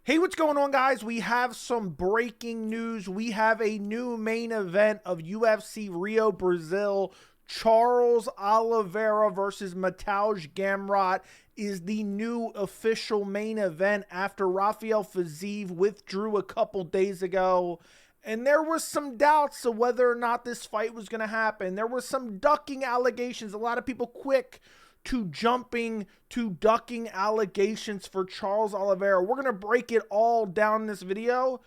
Hey, what's going on, guys? We have some breaking news. We have a new main event of UFC Rio, Brazil. Charles Oliveira versus Mateusz Gamrot is the new official main event after Rafael Fiziev withdrew a couple days ago. And there was some doubts of whether or not this fight was going to happen. There was some ducking allegations. A lot of people quick to jumping to ducking allegations for Charles Oliveira. We're going to break it all down in this video,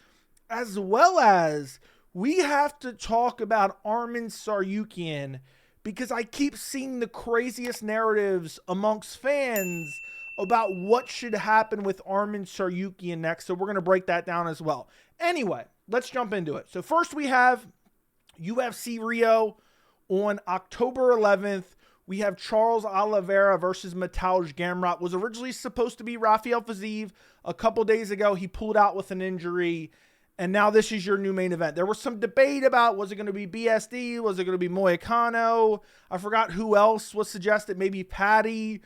as well as we have to talk about Arman Tsarukyan, because I keep seeing the craziest narratives amongst fans about what should happen with Arman Tsarukyan next. So we're going to break that down as well. Anyway, let's jump into it. So first we have UFC Rio on October 11th. We have Charles Oliveira versus Mateusz Gamrot. Was originally supposed to be Rafael Fiziev. A couple days ago, he pulled out with an injury. And now this is your new main event. There was some debate about, was it going to be BSD? Was it going to be Moicano? I forgot who else was suggested. Maybe Patty.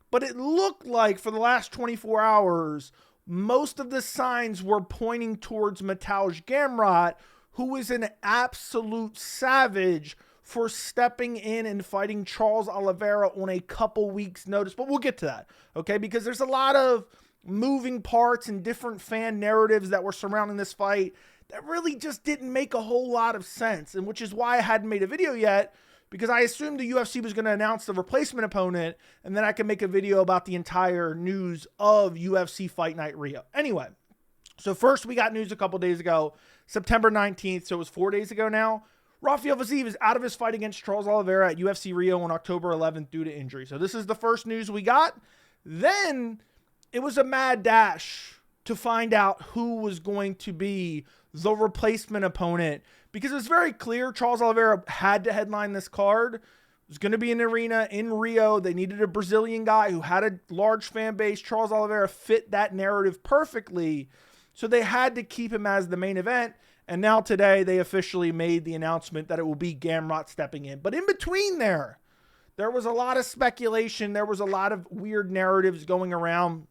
But it looked like for the last 24 hours, most of the signs were pointing towards Mateusz Gamrot, who is an absolute savage for stepping in and fighting Charles Oliveira on a couple weeks notice. But we'll get to that, okay? Because there's a lot of moving parts and different fan narratives that were surrounding this fight that really just didn't make a whole lot of sense, and which is why I hadn't made a video yet, because I assumed the UFC was going to announce the replacement opponent, and then I could make a video about the entire news of UFC Fight Night Rio. Anyway, so first we got news a couple days ago, September 19th, so it was 4 days ago now. Rafael Fiziev is out of his fight against Charles Oliveira at UFC Rio on October 11th due to injury. So this is the first news we got. Then it was a mad dash to find out who was going to be the replacement opponent, because it was very clear Charles Oliveira had to headline this card. It was going to be an arena in Rio. They needed a Brazilian guy who had a large fan base. Charles Oliveira fit that narrative perfectly. So they had to keep him as the main event. And now today they officially made the announcement that it will be Gamrot stepping in. But in between there was a lot of speculation. There was a lot of weird narratives going around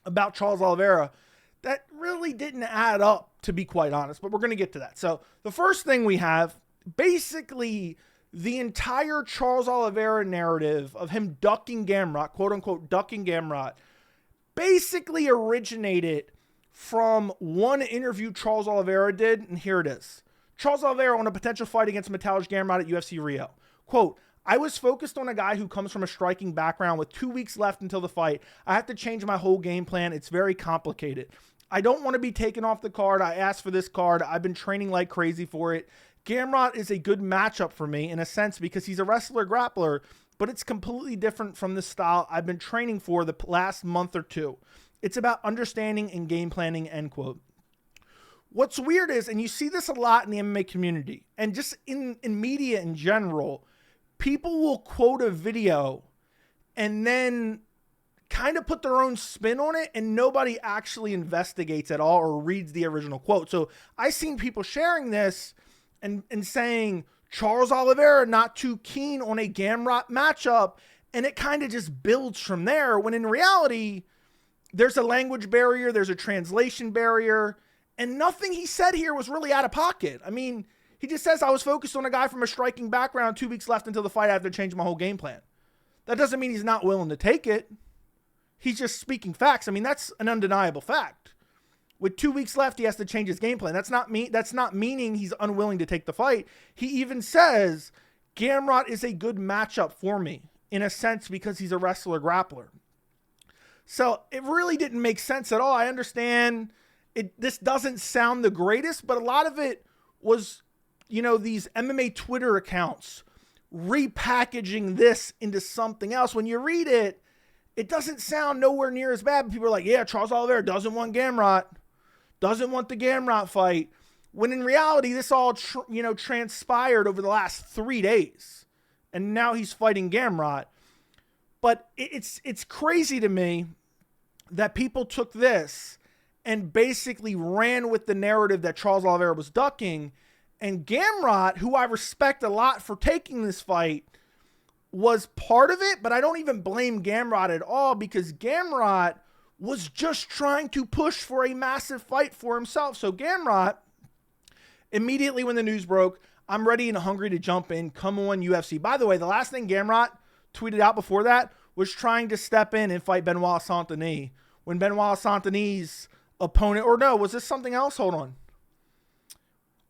about Charles Oliveira that really didn't add up, to be quite honest. But we're going to get to that. So the first thing we have, basically the entire Charles Oliveira narrative of him ducking Gamrot, quote unquote, ducking Gamrot, basically originated from one interview Charles Oliveira did, and here it is. Charles Oliveira on a potential fight against Mateusz Gamrot at UFC Rio. Quote, "I was focused on a guy who comes from a striking background with 2 weeks left until the fight. I have to change my whole game plan. It's very complicated. I don't want to be taken off the card. I asked for this card. I've been training like crazy for it. Gamrot is a good matchup for me in a sense because he's a wrestler grappler, but it's completely different from the style I've been training for the last month or two. It's about understanding and game planning," end quote. What's weird is, and you see this a lot in the MMA community and just in media in general, people will quote a video and then kind of put their own spin on it, and nobody actually investigates at all or reads the original quote. So I've seen people sharing this and saying, Charles Oliveira not too keen on a Gamrot matchup, and it kind of just builds from there, when in reality, there's a language barrier, there's a translation barrier, and nothing he said here was really out of pocket. I mean, he just says, I was focused on a guy from a striking background, 2 weeks left until the fight, I have to change my whole game plan. That doesn't mean he's not willing to take it. He's just speaking facts. I mean, that's an undeniable fact. With 2 weeks left, he has to change his game plan. That's not meaning he's unwilling to take the fight. He even says, Gamrot is a good matchup for me, in a sense, because he's a wrestler grappler. So it really didn't make sense at all. I understand this doesn't sound the greatest, but a lot of it was, these MMA Twitter accounts repackaging this into something else. When you read it, it doesn't sound nowhere near as bad. But people are like, yeah, Charles Oliveira doesn't want Gamrot, doesn't want the Gamrot fight. When in reality, this all, transpired over the last 3 days. And now he's fighting Gamrot. But it's crazy to me that people took this and basically ran with the narrative that Charles Oliveira was ducking. And Gamrot, who I respect a lot for taking this fight, was part of it. But I don't even blame Gamrot at all, because Gamrot was just trying to push for a massive fight for himself. So Gamrot, immediately when the news broke, I'm ready and hungry to jump in. Come on, UFC. By the way, the last thing Gamrot tweeted out before that was trying to step in and fight Benoit Saint-Denis. When Benoit Saint-Denis' opponent, or no, was this something else? Hold on.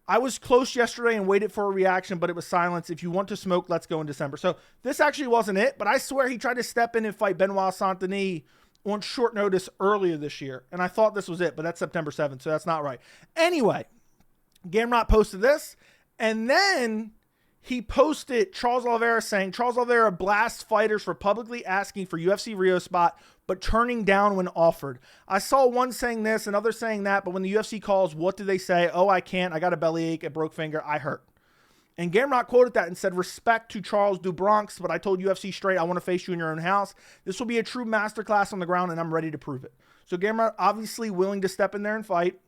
I was close yesterday and waited for a reaction, but it was silence. If you want to smoke, let's go in December. So this actually wasn't it, but I swear he tried to step in and fight Benoit Saint-Denis on short notice earlier this year. And I thought this was it, but that's September 7th, so that's not right. Anyway, Gamrot posted this, and then he posted Charles Oliveira saying, Charles Oliveira blasts fighters for publicly asking for UFC Rio spot, but turning down when offered. I saw one saying this and others saying that, but when the UFC calls, what do they say? Oh, I can't. I got a bellyache, a broke finger. I hurt. And Gamrot quoted that and said, respect to Charles do Bronx, but I told UFC straight, I want to face you in your own house. This will be a true masterclass on the ground, and I'm ready to prove it. So Gamrot obviously willing to step in there and fight.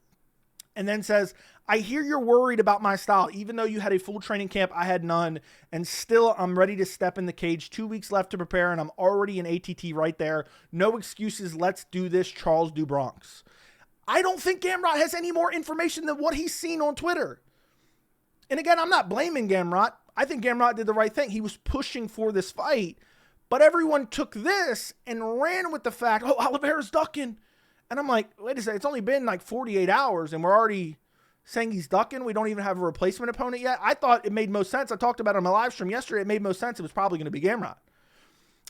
And then says, I hear you're worried about my style. Even though you had a full training camp, I had none. And still, I'm ready to step in the cage. 2 weeks left to prepare, and I'm already in ATT right there. No excuses. Let's do this, Charles do Bronx. I don't think Gamrot has any more information than what he's seen on Twitter. And again, I'm not blaming Gamrot. I think Gamrot did the right thing. He was pushing for this fight. But everyone took this and ran with the fact, oh, Oliveira's ducking. And I'm like, wait a second, it's only been like 48 hours and we're already saying he's ducking. We don't even have a replacement opponent yet. I thought it made most sense. I talked about it on my live stream yesterday. It made most sense. It was probably going to be Gamrot.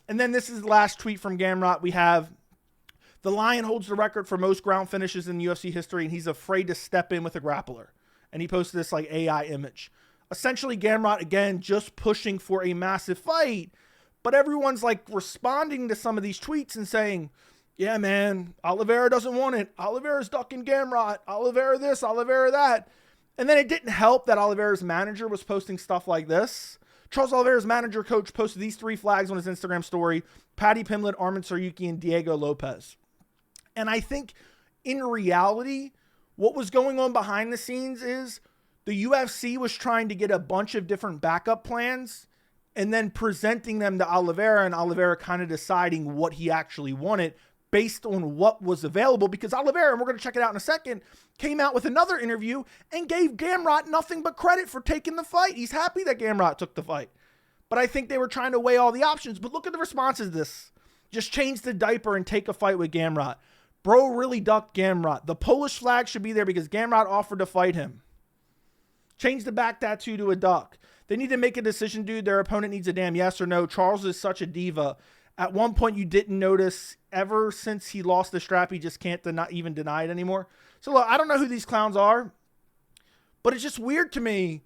And then this is the last tweet from Gamrot. We have, the Lion holds the record for most ground finishes in UFC history, and he's afraid to step in with a grappler. And he posted this like AI image. Essentially, Gamrot, again, just pushing for a massive fight. But everyone's like responding to some of these tweets and saying, yeah, man, Oliveira doesn't want it. Oliveira's ducking Gamrot. Oliveira this, Oliveira that. And then it didn't help that Oliveira's manager was posting stuff like this. Charles Oliveira's manager coach posted these 3 flags on his Instagram story: Paddy Pimblett, Armin Tsarukyan, and Diego Lopez. And I think in reality, what was going on behind the scenes is the UFC was trying to get a bunch of different backup plans and then presenting them to Oliveira, and Oliveira kind of deciding what he actually wanted based on what was available, because Oliveira, and we're going to check it out in a second, came out with another interview and gave Gamrot nothing but credit for taking the fight. He's happy that Gamrot took the fight. But I think they were trying to weigh all the options. But look at the responses to this. Just change the diaper and take a fight with Gamrot. Bro really ducked Gamrot. The Polish flag should be there because Gamrot offered to fight him. Change the back tattoo to a duck. They need to make a decision, dude. Their opponent needs a damn yes or no. Charles is such a diva. At one point, you didn't notice. Ever since he lost the strap, he just can't even deny it anymore. So, look, I don't know who these clowns are, but it's just weird to me.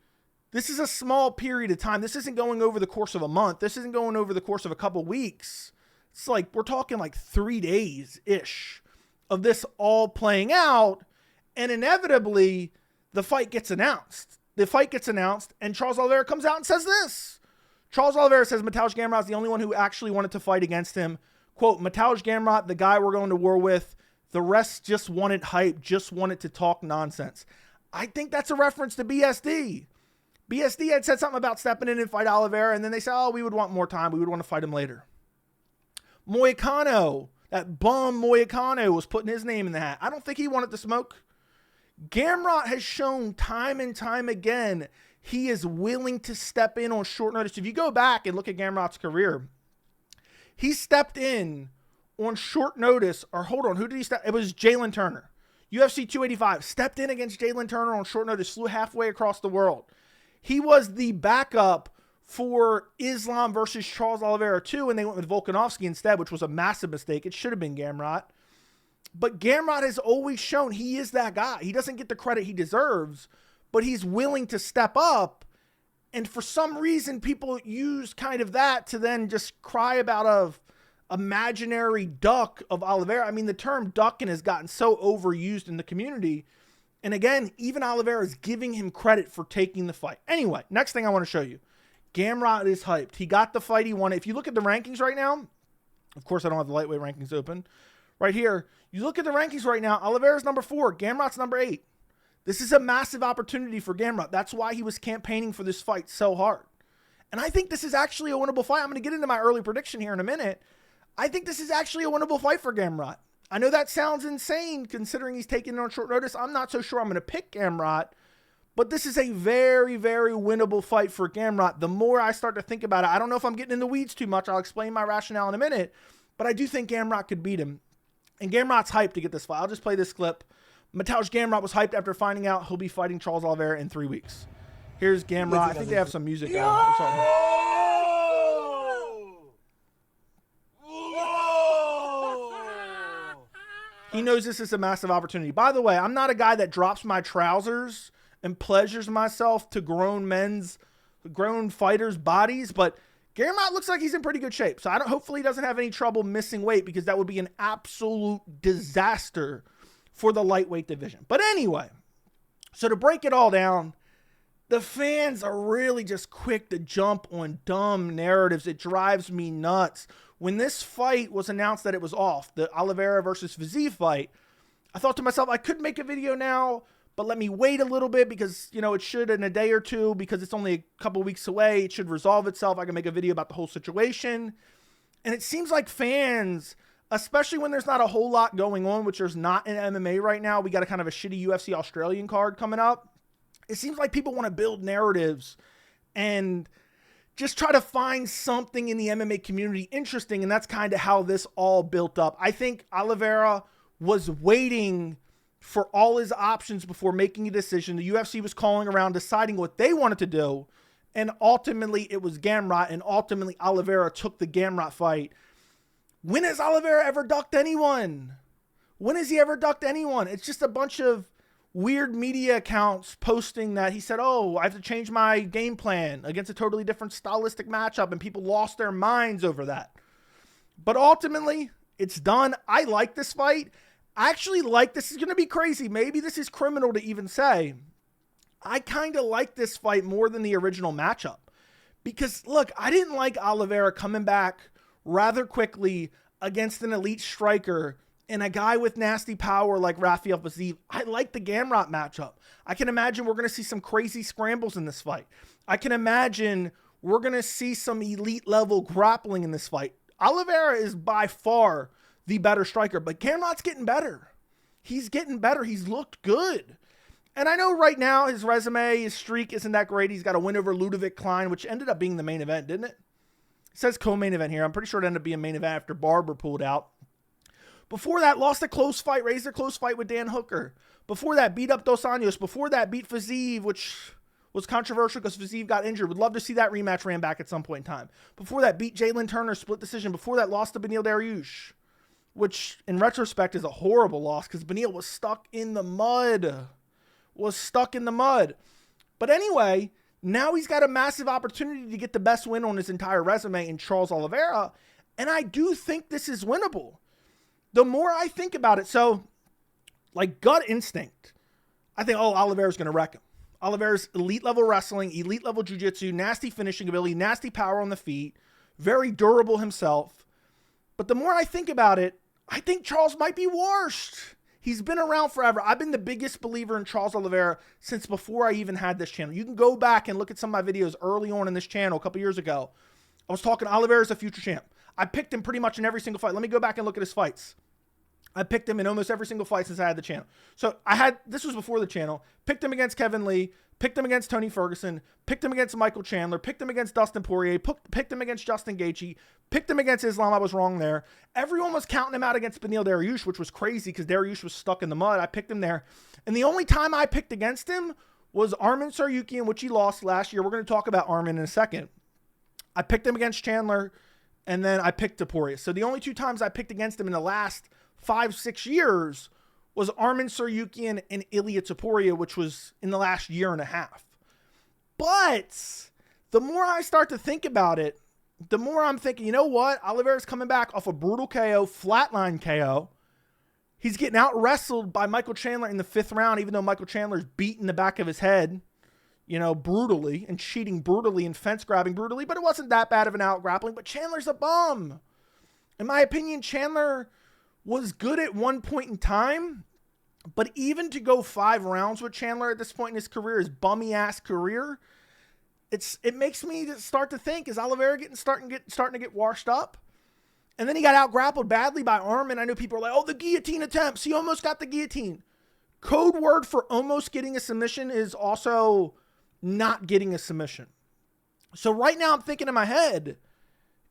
This is a small period of time. This isn't going over the course of a month. This isn't going over the course of a couple weeks. It's like we're talking like 3 days-ish of this all playing out, and inevitably, the fight gets announced. The fight gets announced, and Charles Oliveira comes out and says this. Charles Oliveira says Mateusz Gamrot is the only one who actually wanted to fight against him. Quote, Mateusz Gamrot, the guy we're going to war with. The rest just wanted hype, just wanted to talk nonsense. I think that's a reference to BSD. BSD had said something about stepping in and fight Oliveira, and then they said, oh, we would want more time. We would want to fight him later. Moicano, that bum Moicano was putting his name in the hat. I don't think he wanted to smoke. Gamrot has shown time and time again he is willing to step in on short notice. If you go back and look at Gamrot's career, he stepped in on short notice, or hold on, who did he step? It was Jalen Turner. UFC 285, stepped in against Jalen Turner on short notice, flew halfway across the world. He was the backup for Islam versus Charles Oliveira 2, and they went with Volkanovski instead, which was a massive mistake. It should have been Gamrot. But Gamrot has always shown he is that guy. He doesn't get the credit he deserves, but he's willing to step up. And for some reason, people use kind of that to then just cry about a imaginary duck of Oliveira. I mean, the term ducking has gotten so overused in the community. And again, even Oliveira is giving him credit for taking the fight. Anyway, next thing I want to show you. Gamrot is hyped. He got the fight he wanted. If you look at the rankings right now, of course, I don't have the lightweight rankings open. Right here, you look at the rankings right now, Oliveira's number 4, Gamrot's number 8. This is a massive opportunity for Gamrot. That's why he was campaigning for this fight so hard. And I think this is actually a winnable fight. I'm going to get into my early prediction here in a minute. I think this is actually a winnable fight for Gamrot. I know that sounds insane considering he's taking it on short notice. I'm not so sure I'm going to pick Gamrot, but this is a very, very winnable fight for Gamrot. The more I start to think about it, I don't know if I'm getting in the weeds too much. I'll explain my rationale in a minute, but I do think Gamrot could beat him. And Gamrot's hyped to get this fight. I'll just play this clip. Mateusz Gamrot was hyped after finding out he'll be fighting Charles Oliveira in 3 weeks. Here's Gamrot. I think they have some music going or something. He knows this is a massive opportunity. By the way, I'm not a guy that drops my trousers and pleasures myself to grown fighters' bodies, but Gamrot looks like he's in pretty good shape. So hopefully he doesn't have any trouble missing weight, because that would be an absolute disaster for the lightweight division. But anyway, so to break it all down, the fans are really just quick to jump on dumb narratives. It drives me nuts. When this fight was announced that it was off, the Oliveira versus Fiziev fight, I thought to myself, I could make a video now, but let me wait a little bit, because, you know, it should in a day or two, because it's only a couple weeks away. It should resolve itself. I can make a video about the whole situation. And it seems like fans, especially when there's not a whole lot going on, which there's not in MMA right now. We got a kind of a shitty UFC Australian card coming up. It seems like people want to build narratives and just try to find something in the MMA community interesting, and that's kind of how this all built up. I think Oliveira was waiting for all his options before making a decision. The UFC was calling around, deciding what they wanted to do, and ultimately it was Gamrot, and ultimately Oliveira took the Gamrot fight. When has Oliveira ever ducked anyone? When has he ever ducked anyone? It's just a bunch of weird media accounts posting that he said, oh, I have to change my game plan against a totally different stylistic matchup, and people lost their minds over that. But ultimately, it's done. I like this fight. I actually like this. Is going to be crazy. Maybe this is criminal to even say. I kind of like this fight more than the original matchup. Because, look, I didn't like Oliveira coming back rather quickly against an elite striker and a guy with nasty power like Rafael Fiziev. I like the Gamrot matchup. I can imagine we're going to see some crazy scrambles in this fight. I can imagine we're going to see some elite level grappling in this fight. Oliveira is by far the better striker, but Gamrot's getting better. He's getting better. He's looked good. And I know right now his resume, his streak isn't that great. He's got a win over Ludovic Klein, which ended up being the main event, didn't it? It says co-main event here. I'm pretty sure it ended up being main event after Barber pulled out. Before that, lost a close fight, raised a close fight with Dan Hooker. Before that, beat up Dos Anjos. Before that, beat Fiziev, which was controversial because Fiziev got injured. Would love to see that rematch ran back at some point in time. Before that, beat Jalen Turner, split decision. Before that, lost to Beneil Dariush, which in retrospect is a horrible loss because Beneil was stuck in the mud. But anyway, now he's got a massive opportunity to get the best win on his entire resume in Charles Oliveira. And I do think this is winnable. The more I think about it, so like gut instinct, I think, oh, Oliveira's going to wreck him. Oliveira's elite level wrestling, elite level jiu-jitsu, nasty finishing ability, nasty power on the feet, very durable himself. But the more I think about it, I think Charles might be washed. He's been around forever. I've been the biggest believer in Charles Oliveira since before I even had this channel. You can go back and look at some of my videos early on in this channel a couple years ago. I was talking Oliveira's a future champ. I picked him pretty much in every single fight. Let me go back and look at his fights. I picked him in almost every single fight since I had the channel. So this was before the channel, picked him against Kevin Lee, picked him against Tony Ferguson, picked him against Michael Chandler, picked him against Dustin Poirier, picked him against Justin Gaethje, picked him against Islam. I was wrong there. Everyone was counting him out against Beneil Dariush, which was crazy because Dariush was stuck in the mud. I picked him there. And the only time I picked against him was Arman Tsarukyan, which he lost last year. We're going to talk about Arman in a second. I picked him against Chandler, and then I picked Topuria. So the only two times I picked against him in the last 5-6 years was Arman Tsarukyan and Ilia Topuria, which was in the last year and a half. But the more I start to think about it, the more I'm thinking, you know what? Oliveira's coming back off a brutal KO, flatline KO. He's getting out wrestled by Michael Chandler in the 5th round, even though Michael Chandler's beating the back of his head, you know, brutally and cheating brutally and fence grabbing brutally, but it wasn't that bad of an out grappling. But Chandler's a bum. In my opinion, Chandler was good at one point in time, but even to go 5 rounds with Chandler at this point in his career, his bummy ass career, it makes me start to think, is Oliveira starting to get washed up? And then he got out-grappled badly by Arman. I know people are like, oh, the guillotine attempts. He almost got the guillotine. Code word for almost getting a submission is also not getting a submission. So right now I'm thinking in my head,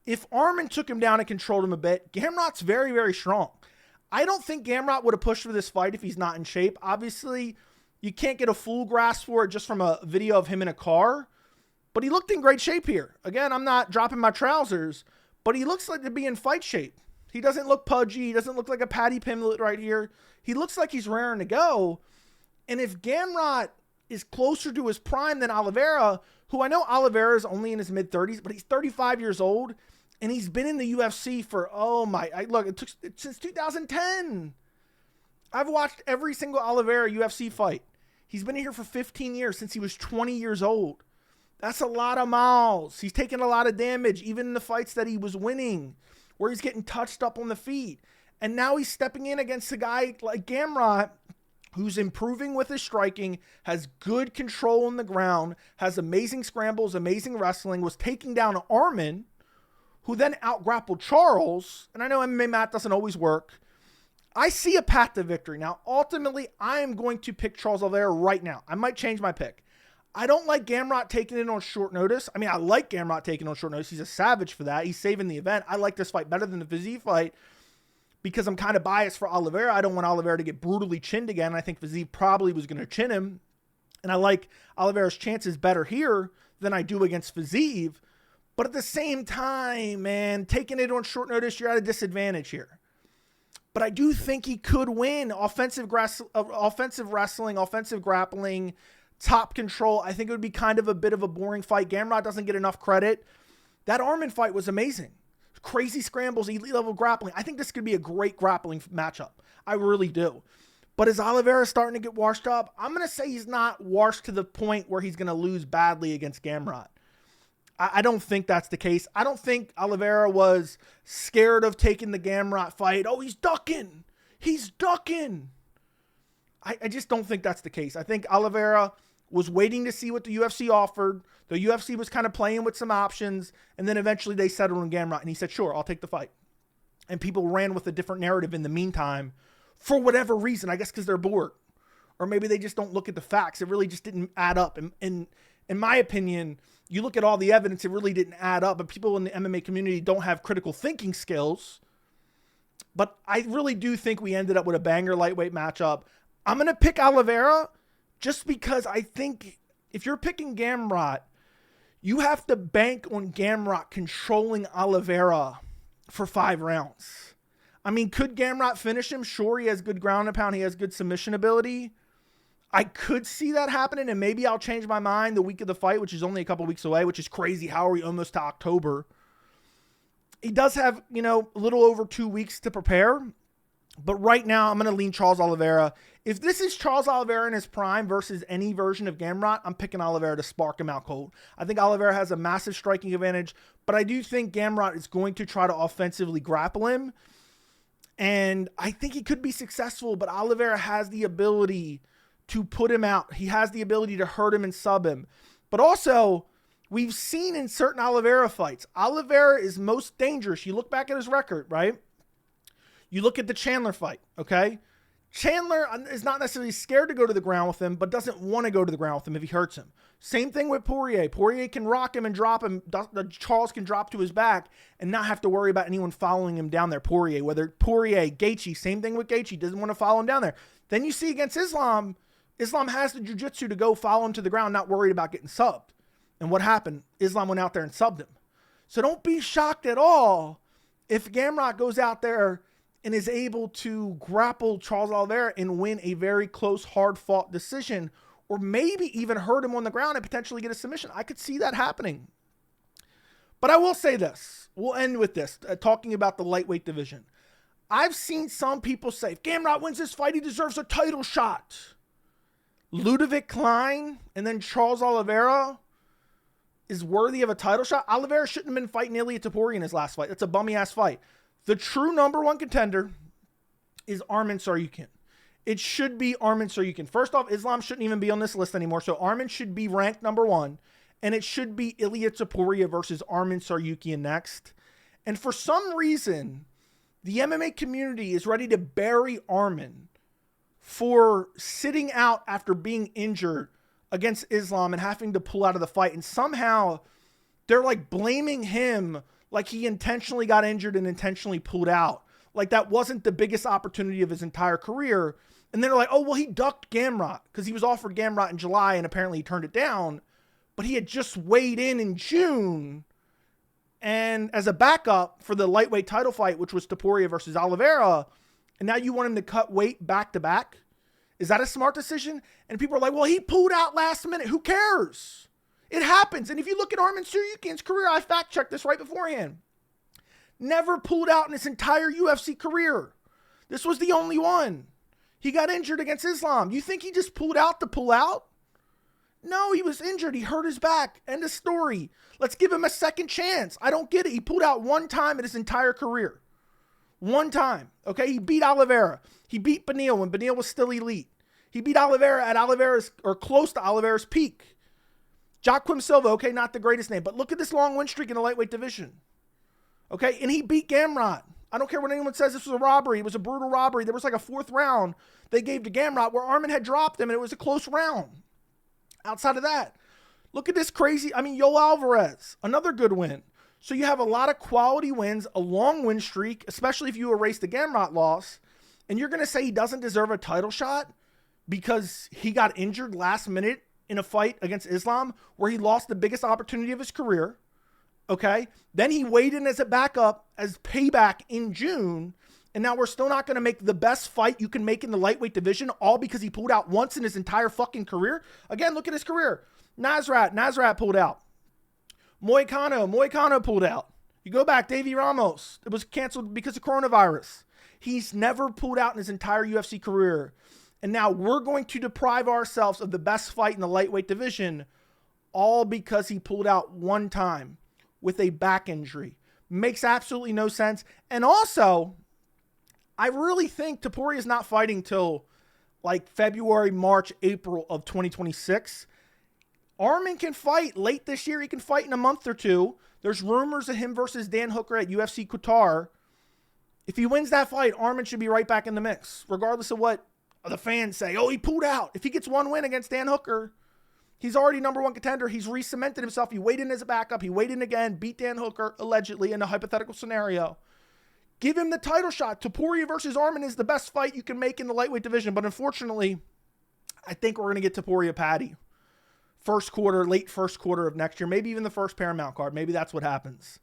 if Arman took him down and controlled him a bit, Gamrot's very, very strong. I don't think Gamrot would have pushed for this fight if he's not in shape. Obviously, you can't get a full grasp for it just from a video of him in a car. But he looked in great shape here. Again, I'm not dropping my trousers, but he looks like to be in fight shape. He doesn't look pudgy. He doesn't look like a Paddy Pimblett right here. He looks like he's raring to go. And if Gamrot is closer to his prime than Oliveira, who I know Oliveira is only in his mid-30s, but he's 35 years old, and he's been in the UFC for, look, it took since 2010. I've watched every single Oliveira UFC fight. He's been here for 15 years, since he was 20 years old. That's a lot of miles. He's taken a lot of damage, even in the fights that he was winning, where he's getting touched up on the feet. And now he's stepping in against a guy like Gamrot, who's improving with his striking, has good control on the ground, has amazing scrambles, amazing wrestling, was taking down Arman, who then out-grappled Charles. And I know MMA math doesn't always work. I see a path to victory. Now, ultimately, I am going to pick Charles Oliveira right now. I might change my pick. I don't like Gamrot taking it on short notice. I mean, I like Gamrot taking it on short notice. He's a savage for that. He's saving the event. I like this fight better than the Fiziev fight because I'm kind of biased for Oliveira. I don't want Oliveira to get brutally chinned again. I think Fiziev probably was going to chin him. And I like Oliveira's chances better here than I do against Fiziev. But at the same time, man, taking it on short notice, you're at a disadvantage here. But I do think he could win offensive wrestling, offensive grappling, top control. I think it would be kind of a bit of a boring fight. Gamrot doesn't get enough credit. That Arman fight was amazing. Crazy scrambles, elite level grappling. I think this could be a great grappling matchup. I really do. But is Oliveira starting to get washed up? I'm going to say he's not washed to the point where he's going to lose badly against Gamrot. I don't think that's the case. I don't think Oliveira was scared of taking the Gamrot fight. Oh, he's ducking. He's ducking. I just don't think that's the case. I think Oliveira was waiting to see what the UFC offered. The UFC was kind of playing with some options, and then eventually they settled on Gamrot, and he said, sure, I'll take the fight. And people ran with a different narrative in the meantime for whatever reason. I guess because they're bored. Or maybe they just don't look at the facts. It really just didn't add up. And in my opinion, you look at all the evidence, it really didn't add up. But people in the MMA community don't have critical thinking skills. But I really do think we ended up with a banger lightweight matchup. I'm going to pick Oliveira just because I think if you're picking Gamrot, you have to bank on Gamrot controlling Oliveira for 5 rounds. I mean, could Gamrot finish him? Sure, he has good ground and pound. He has good submission ability. I could see that happening, and maybe I'll change my mind the week of the fight, which is only a couple weeks away, which is crazy. How are we almost to October? He does have, a little over 2 weeks to prepare. But right now, I'm going to lean Charles Oliveira. If this is Charles Oliveira in his prime versus any version of Gamrot, I'm picking Oliveira to spark him out cold. I think Oliveira has a massive striking advantage, but I do think Gamrot is going to try to offensively grapple him. And I think he could be successful, but Oliveira has the ability to put him out. He has the ability to hurt him and sub him. But also, we've seen in certain Oliveira fights, Oliveira is most dangerous. You look back at his record, right? You look at the Chandler fight, okay? Chandler is not necessarily scared to go to the ground with him, but doesn't want to go to the ground with him if he hurts him. Same thing with Poirier. Poirier can rock him and drop him. Charles can drop to his back and not have to worry about anyone following him down there. Whether Poirier, Gaethje, same thing with Gaethje, doesn't want to follow him down there. Then you see against Islam, Islam has the jiu-jitsu to go follow him to the ground, not worried about getting subbed. And what happened? Islam went out there and subbed him. So don't be shocked at all if Gamrot goes out there and is able to grapple Charles Oliveira and win a very close, hard-fought decision, or maybe even hurt him on the ground and potentially get a submission. I could see that happening. But I will say this. We'll end with this, talking about the lightweight division. I've seen some people say, if Gamrot wins this fight, he deserves a title shot. Ludovic Klein and then Charles Oliveira is worthy of a title shot. Oliveira shouldn't have been fighting Ilia Topuria in his last fight. That's a bummy-ass fight. The true number one contender is Arman Tsarukyan. It should be Arman Tsarukyan. First off, Islam shouldn't even be on this list anymore, so Arman should be ranked number one, and it should be Ilia Topuria versus Arman Tsarukyan next. And for some reason, the MMA community is ready to bury Arman for sitting out after being injured against Islam and having to pull out of the fight. And somehow they're like blaming him like he intentionally got injured and intentionally pulled out. Like that wasn't the biggest opportunity of his entire career. And they're like, oh, well, he ducked Gamrot because he was offered Gamrot in July and apparently he turned it down. But he had just weighed in June. And as a backup for the lightweight title fight, which was Topuria versus Oliveira, and now you want him to cut weight back to back? Is that a smart decision? And people are like, well, he pulled out last minute. Who cares? It happens. And if you look at Arman Tsarukyan's career, I fact-checked this right beforehand. Never pulled out in his entire UFC career. This was the only one. He got injured against Islam. You think he just pulled out to pull out? No, he was injured. He hurt his back. End of story. Let's give him a second chance. I don't get it. He pulled out one time in his entire career. One time. Okay, he beat Oliveira. He beat Beneil when Beneil was still elite. He beat Oliveira at Oliveira's, or close to Oliveira's peak. Joaquim Silva, okay, not the greatest name, but look at this long win streak in the lightweight division. Okay, and he beat Gamrot. I don't care what anyone says, this was a robbery. It was a brutal robbery. There was like a fourth round they gave to Gamrot where Arman had dropped him and it was a close round. Outside of that, look at this crazy, Yoel Alvarez, another good win. So you have a lot of quality wins, a long win streak, especially if you erase the Gamrot loss, and you're going to say he doesn't deserve a title shot because he got injured last minute in a fight against Islam where he lost the biggest opportunity of his career. Okay. Then he weighed in as a backup as payback in June. And now we're still not going to make the best fight you can make in the lightweight division, all because he pulled out once in his entire fucking career. Again, look at his career. Nasrat pulled out. Moicano pulled out. You go back, Davey Ramos. It was canceled because of coronavirus. He's never pulled out in his entire UFC career. And now we're going to deprive ourselves of the best fight in the lightweight division, all because he pulled out one time with a back injury. Makes absolutely no sense. And also, I really think Topuria is not fighting till like February, March, April of 2026. Arman can fight late this year. He can fight in a month or two. There's rumors of him versus Dan Hooker at UFC Qatar. If he wins that fight, Arman should be right back in the mix, regardless of what the fans say. Oh, he pulled out. If he gets one win against Dan Hooker, he's already number one contender. He's re-cemented himself. He weighed in as a backup. He weighed in again, beat Dan Hooker, allegedly, in a hypothetical scenario. Give him the title shot. Topuria versus Arman is the best fight you can make in the lightweight division. But unfortunately, I think we're going to get Topuria Patty. Late first quarter of next year. Maybe even the first Paramount card. Maybe that's what happens.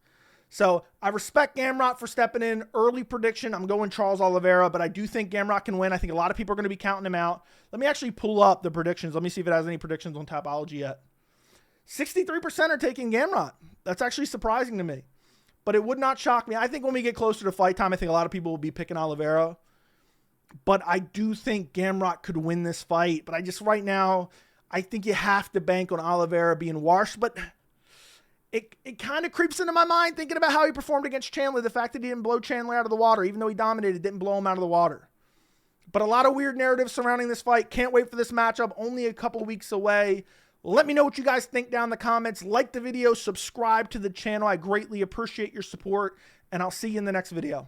So I respect Gamrot for stepping in. Early prediction, I'm going Charles Oliveira. But I do think Gamrot can win. I think a lot of people are going to be counting him out. Let me actually pull up the predictions. Let me see if it has any predictions on Tapology yet. 63% are taking Gamrot. That's actually surprising to me. But it would not shock me. I think when we get closer to fight time, I think a lot of people will be picking Oliveira. But I do think Gamrot could win this fight. But right now, I think you have to bank on Oliveira being washed. But it kind of creeps into my mind thinking about how he performed against Chandler. The fact that he didn't blow Chandler out of the water, even though he dominated, didn't blow him out of the water. But a lot of weird narratives surrounding this fight. Can't wait for this matchup. Only a couple weeks away. Let me know what you guys think down in the comments. Like the video, subscribe to the channel. I greatly appreciate your support, and I'll see you in the next video.